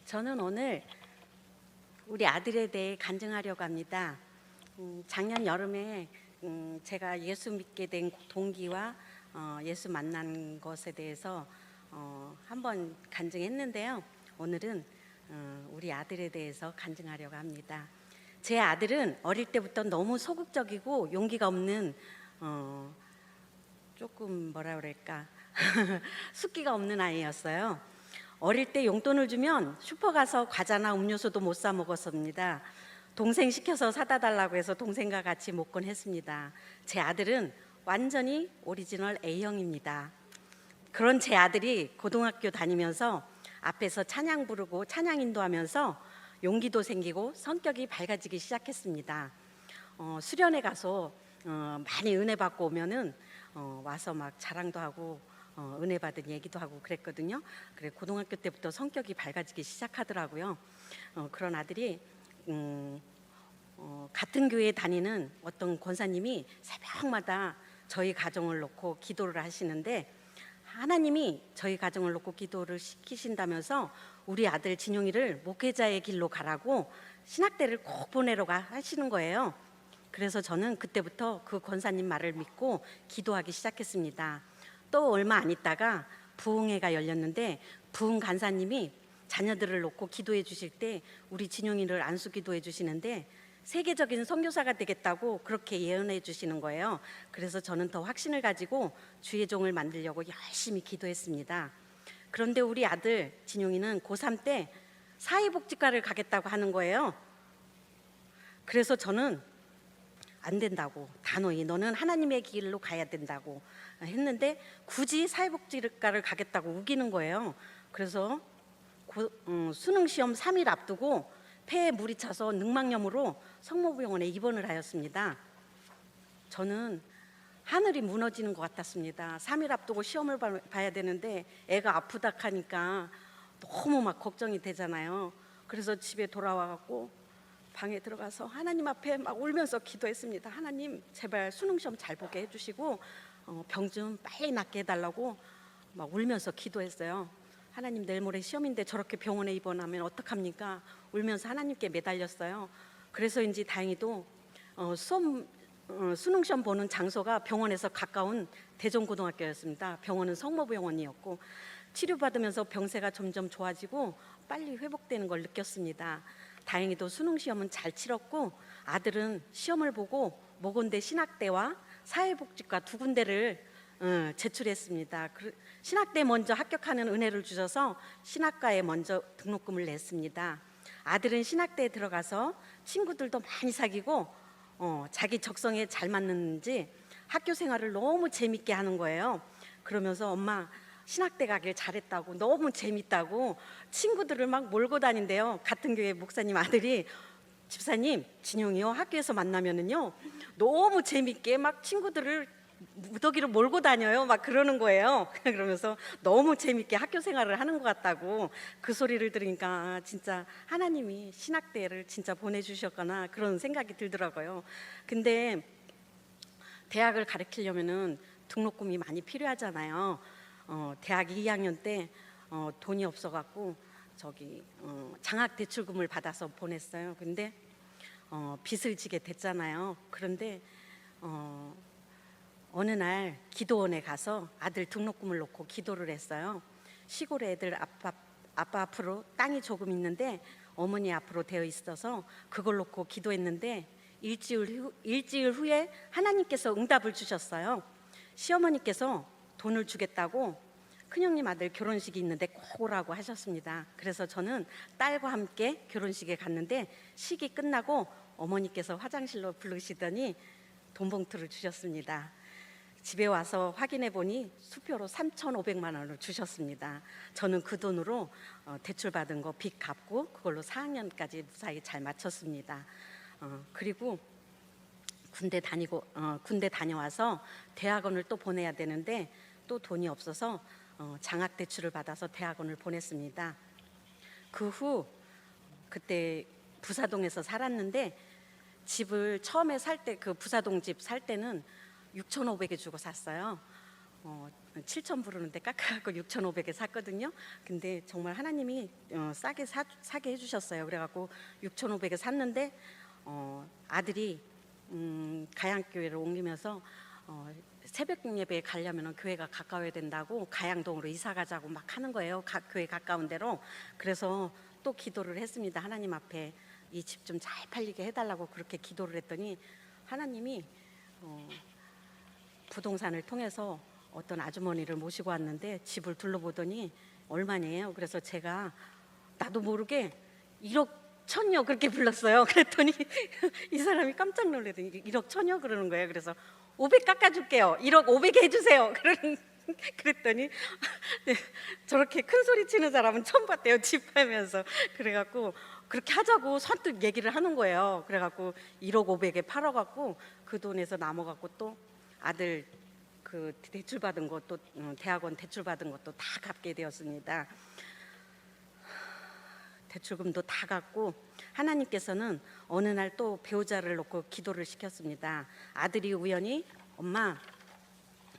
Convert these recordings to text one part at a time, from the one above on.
저는 오늘 우리 아들에 대해 간증하려고 합니다. 작년 여름에 제가 예수 믿게 된 동기와 예수 만난 것에 대해서 한번 간증했는데요. 오늘은 우리 아들에 대해서 간증하려고 합니다. 제 아들은 어릴 때부터 너무 소극적이고 용기가 없는 조금 뭐라 그럴까 숫기가 없는 아이였어요. 어릴 때 용돈을 주면 슈퍼 가서 과자나 음료수도 못 사 먹었습니다. 동생 시켜서 사다 달라고 해서 동생과 같이 먹곤 했습니다. 제 아들은 완전히 오리지널 A형입니다. 그런 제 아들이 고등학교 다니면서 앞에서 찬양 부르고 찬양 인도하면서 용기도 생기고 성격이 밝아지기 시작했습니다. 수련회 가서 많이 은혜 받고 오면은 와서 막 자랑도 하고 은혜 받은 얘기도 하고 그랬거든요. 그래 고등학교 때부터 성격이 밝아지기 시작하더라고요. 그런 아들이 같은 교회에 다니는 어떤 권사님이 새벽마다 저희 가정을 놓고 기도를 하시는데 하나님이 저희 가정을 놓고 기도를 시키신다면서 우리 아들 진용이를 목회자의 길로 가라고 신학대를 꼭 보내려고 하시는 거예요. 그래서 저는 그때부터 그 권사님 말을 믿고 기도하기 시작했습니다. 또 얼마 안 있다가 부흥회가 열렸는데 부흥 간사님이 자녀들을 놓고 기도해 주실 때 우리 진용이를 안수 기도해 주시는데 세계적인 선교사가 되겠다고 그렇게 예언해 주시는 거예요. 그래서 저는 더 확신을 가지고 주의 종을 만들려고 열심히 기도했습니다. 그런데 우리 아들 진용이는 고3 때 사회복지과를 가겠다고 하는 거예요. 그래서 저는 안 된다고 단호히 너는 하나님의 길로 가야 된다고 했는데 굳이 사회복지과를 가겠다고 우기는 거예요. 그래서 수능 시험 3일 앞두고 폐에 물이 차서 늑막염으로 성모병원에 입원을 하였습니다. 저는 하늘이 무너지는 것 같았습니다. 3일 앞두고 시험을 봐야 되는데 애가 아프다 하니까 너무 막 걱정이 되잖아요. 그래서 집에 돌아와 갖고 방에 들어가서 하나님 앞에 막 울면서 기도했습니다. 하나님 제발 수능 시험 잘 보게 해주시고 병 좀 빨리 낫게 해달라고 막 울면서 기도했어요. 하나님 내일 모레 시험인데 저렇게 병원에 입원하면 어떡합니까? 울면서 하나님께 매달렸어요. 그래서인지 다행히도 수능 시험 보는 장소가 병원에서 가까운 대전고등학교였습니다. 병원은 성모병원이었고 치료받으면서 병세가 점점 좋아지고 빨리 회복되는 걸 느꼈습니다. 다행히도 수능 시험은 잘 치렀고 아들은 시험을 보고 모건대 신학대와 사회복지과 두 군데를 제출했습니다. 신학대 먼저 합격하는 은혜를 주셔서 신학과에 먼저 등록금을 냈습니다. 아들은 신학대에 들어가서 친구들도 많이 사귀고 자기 적성에 잘 맞는지 학교 생활을 너무 재밌게 하는 거예요. 그러면서 엄마 신학대 가길 잘했다고 너무 재밌다고 친구들을 막 몰고 다닌대요. 같은 교회 목사님 아들이 집사님 진용이요 학교에서 만나면은요 너무 재밌게 막 친구들을 무더기로 몰고 다녀요 막 그러는 거예요. 그러면서 너무 재밌게 학교 생활을 하는 것 같다고 그 소리를 들으니까 진짜 하나님이 신학대를 진짜 보내주셨거나 그런 생각이 들더라고요. 근데 대학을 가르치려면은 등록금이 많이 필요하잖아요. 대학 2학년 때 돈이 없어갖고 장학 대출금을 받아서 보냈어요. 근데 빚을 지게 됐잖아요. 그런데 어느 날 기도원에 가서 아들 등록금을 놓고 기도를 했어요. 시골에 애들 아빠 앞으로 땅이 조금 있는데 어머니 앞으로 되어 있어서 그걸 놓고 기도했는데 일주일 후에 하나님께서 응답을 주셨어요. 시어머니께서 돈을 주겠다고 큰형님 아들 결혼식이 있는데 꼭 오라고 하셨습니다. 그래서 저는 딸과 함께 결혼식에 갔는데 식이 끝나고 어머니께서 화장실로 부르시더니 돈 봉투를 주셨습니다. 집에 와서 확인해 보니 수표로 3,500만 원을 주셨습니다. 저는 그 돈으로 대출 받은 거 빚 갚고 그걸로 4학년까지 무사히 잘 마쳤습니다. 그리고 군대 다녀와서 대학원을 또 보내야 되는데 또 돈이 없어서 장학 대출을 받아서 대학원을 보냈습니다. 그 후 그때 부사동에서 살았는데 집을 처음에 살 때 그 부사동 집 살 때는 6,500에 주고 샀어요. 7천 부르는데 깎아갖고 6,500에 샀거든요. 근데 정말 하나님이 싸게 해주셨어요. 그래갖고 6,500에 샀는데 아들이 가양교회를 옮기면서 새벽 예배에 가려면 교회가 가까워야 된다고 가양동으로 이사 가자고 막 하는 거예요. 교회 가까운 데로. 그래서 또 기도를 했습니다. 하나님 앞에 이 집 좀 잘 팔리게 해달라고 그렇게 기도를 했더니 하나님이 부동산을 통해서 어떤 아주머니를 모시고 왔는데 집을 둘러보더니 얼마냐예요. 그래서 제가 나도 모르게 1억 1천여 그렇게 불렀어요. 그랬더니 이 사람이 깜짝 놀라더니 1억 1천여 그러는 거예요. 그래서 500 깎아줄게요. 1억 500 해주세요. 그랬더니 네, 저렇게 큰 소리 치는 사람은 처음 봤대요. 집 팔면서. 그래갖고 그렇게 하자고 선뜻 얘기를 하는 거예요. 그래갖고 1억 500에 팔아갖고 그 돈에서 남아갖고 또 아들 그 대출 받은 것도 대학원 대출 받은 것도 다 갚게 되었습니다. 대출금도 다 갚고 하나님께서는 어느 날 또 배우자를 놓고 기도를 시켰습니다. 아들이 우연히 엄마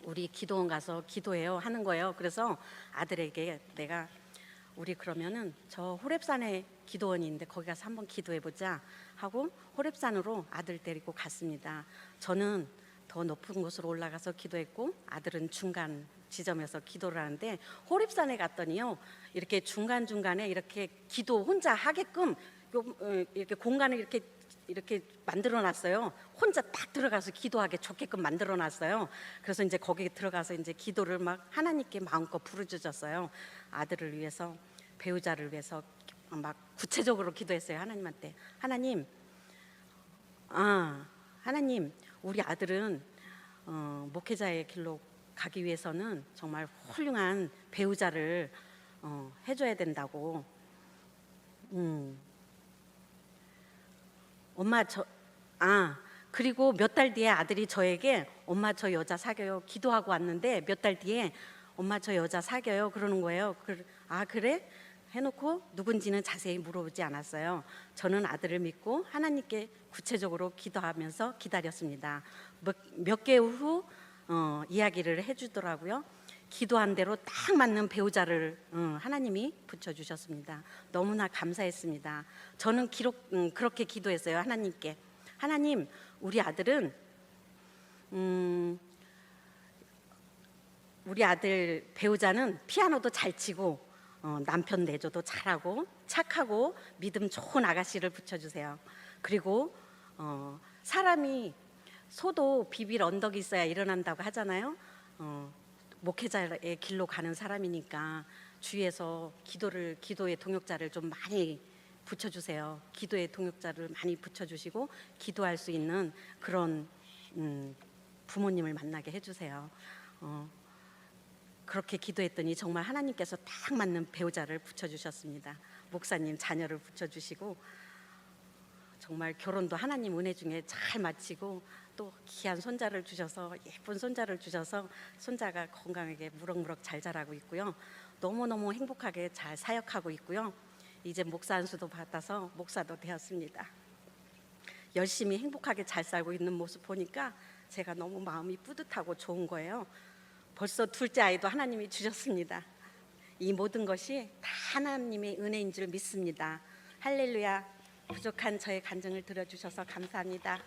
우리 기도원 가서 기도해요 하는 거예요. 그래서 아들에게 내가 우리 그러면은 저 호렙산에 기도원이 있는데 거기 가서 한번 기도해 보자 하고 호렙산으로 아들 데리고 갔습니다. 저는 더 높은 곳으로 올라가서 기도했고 아들은 중간 지점에서 기도를 하는데 호렙산에 갔더니요 이렇게 중간중간에 이렇게 기도 혼자 하게끔 이렇게 공간을 이렇게 만들어 놨어요. 혼자 딱 들어가서 기도하게 좋게끔 만들어 놨어요. 그래서 이제 거기에 들어가서 이제 기도를 막 하나님께 마음껏 부르짖었어요. 아들을 위해서 배우자를 위해서 막 구체적으로 기도했어요. 하나님한테 하나님 하나님 우리 아들은 목회자의 길로 가기 위해서는 정말 훌륭한 배우자를 해줘야 된다고. 엄마 그리고 몇 달 뒤에 아들이 저에게 엄마 저 여자 사겨요 기도하고 왔는데 몇 달 뒤에 엄마 저 여자 사겨요 그러는 거예요. 그래? 해놓고 누군지는 자세히 물어보지 않았어요. 저는 아들을 믿고 하나님께 구체적으로 기도하면서 기다렸습니다. 몇 개월 후 이야기를 해주더라고요. 기도한 대로 딱 맞는 배우자를 하나님이 붙여주셨습니다. 너무나 감사했습니다. 저는 그렇게 기도했어요. 하나님께 하나님 우리 아들은 우리 아들 배우자는 피아노도 잘 치고 남편 내조도 잘하고 착하고 믿음 좋은 아가씨를 붙여주세요. 그리고 사람이 소도 비빌 언덕이 있어야 일어난다고 하잖아요. 목회자의 길로 가는 사람이니까 주위에서 기도의 동역자를 좀 많이 붙여주세요. 기도의 동역자를 많이 붙여주시고 기도할 수 있는 그런 부모님을 만나게 해주세요. 그렇게 기도했더니 정말 하나님께서 딱 맞는 배우자를 붙여주셨습니다. 목사님 자녀를 붙여주시고 정말 결혼도 하나님 은혜 중에 잘 마치고 또 귀한 손자를 주셔서 예쁜 손자를 주셔서 손자가 건강하게 무럭무럭 잘 자라고 있고요. 너무너무 행복하게 잘 사역하고 있고요. 이제 목사 안수도 받아서 목사도 되었습니다. 열심히 행복하게 잘 살고 있는 모습 보니까 제가 너무 마음이 뿌듯하고 좋은 거예요. 벌써 둘째 아이도 하나님이 주셨습니다. 이 모든 것이 다 하나님의 은혜인 줄 믿습니다. 할렐루야. 부족한 저의 간증을 들어주셔서 감사합니다.